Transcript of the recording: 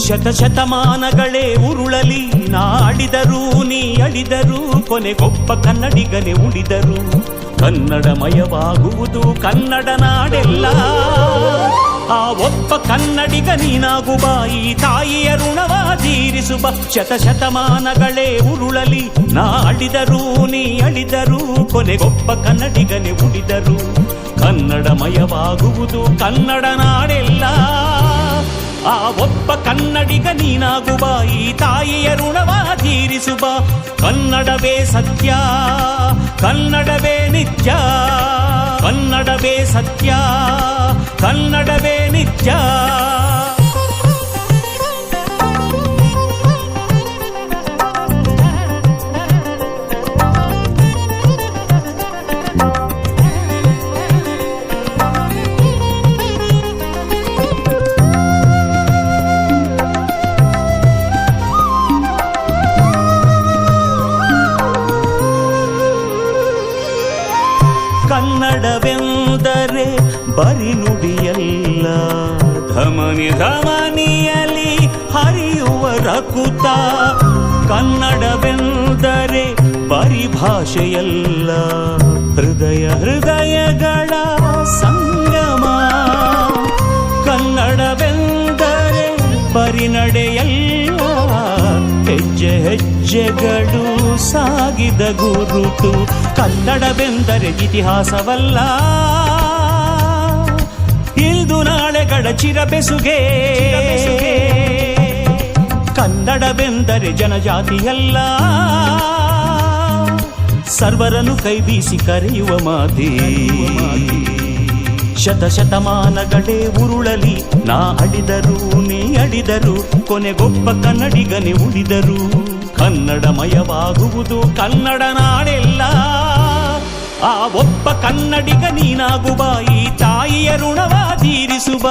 ಶತಶತಮಾನಗಳೇ ಉರುಳಲಿ ನಾಡಿದರು ನೀ ಅಳಿದರು ಕೊನೆಗೊಬ್ಬ ಕನ್ನಡಿಗನೇ ಉಳಿದರು ಕನ್ನಡಮಯವಾಗುವುದು ಕನ್ನಡ ನಾಡೆಲ್ಲ ಆ ಒಬ್ಬ ಕನ್ನಡಿಗ ನೀನಾಗುವ ಈ ತಾಯಿಯ ಋಣವ ತೀರಿಸುವ ಶತಶತಮಾನಗಳೇ ಉರುಳಲಿ ನಾಡಿದರು ನೀ ಅಳಿದರು ಕೊನೆಗೊಬ್ಬ ಕನ್ನಡಿಗನೇ ಉಳಿದರು ಕನ್ನಡಮಯವಾಗುವುದು ಕನ್ನಡ ನಾಡೆಲ್ಲ ಆ ಒಬ್ಬ ಕನ್ನಡಿಗ ನೀನಾಗುವ ಈ ತಾಯಿಯ ಋಣವ ತೀರಿಸುವ ಕನ್ನಡವೇ ಸತ್ಯ ಕನ್ನಡವೇ ನಿತ್ಯ ಕನ್ನಡವೇ ಸತ್ಯ ಕನ್ನಡವೇ ನಿತ್ಯ ಕನ್ನಡವೆಂದರೆ ಬರಿ ನುಡಿಯಲ್ಲ ಧಮನಿ ಧಮನಿಯಲಿ ಹರಿಯುವ ರಕುತ ಕನ್ನಡವೆಂದರೆ ಬರಿ ಭಾಷೆಯಲ್ಲ ಹೃದಯ ಹೃದಯಗಳ ಸಂಗಮ ಕನ್ನಡವೆಂದರೆ ಬರಿ ನಡೆಯಲ್ಲ ಹೆಜ್ಜೆ ಹೆಜ್ಜೆಗಳು ಸಾಗಿದ ಗುರುತು ಕನ್ನಡವೆಂದರೆ ಇತಿಹಾಸವಲ್ಲ ಇಂದು ನಾಳೆಗಳ ಚಿರಬೆಸುಗೆ ಕನ್ನಡವೆಂದರೆ ಜನಜಾತಿಯಲ್ಲ ಸರ್ವರನ್ನು ಕೈಬೀಸಿ ಕರೆಯುವ ಮಾತೆ ಶತಶತಮಾನಗಳೇ ಉರುಳಲಿ ನಾ ಅಳಿದರು ನೀ ಅಳಿದರು ಕೊನೆಗೊಬ್ಬ ಕನ್ನಡಿಗನೇ ಉಳಿದರು ಕನ್ನಡಮಯವಾಗುವುದು ಕನ್ನಡ ನಾಡೆಲ್ಲ ಆ ಒಬ್ಬ ಕನ್ನಡಿಗ ನೀನಾಗುವ ಈ ತಾಯಿಯ ಋಣವ ತೀರಿಸುವ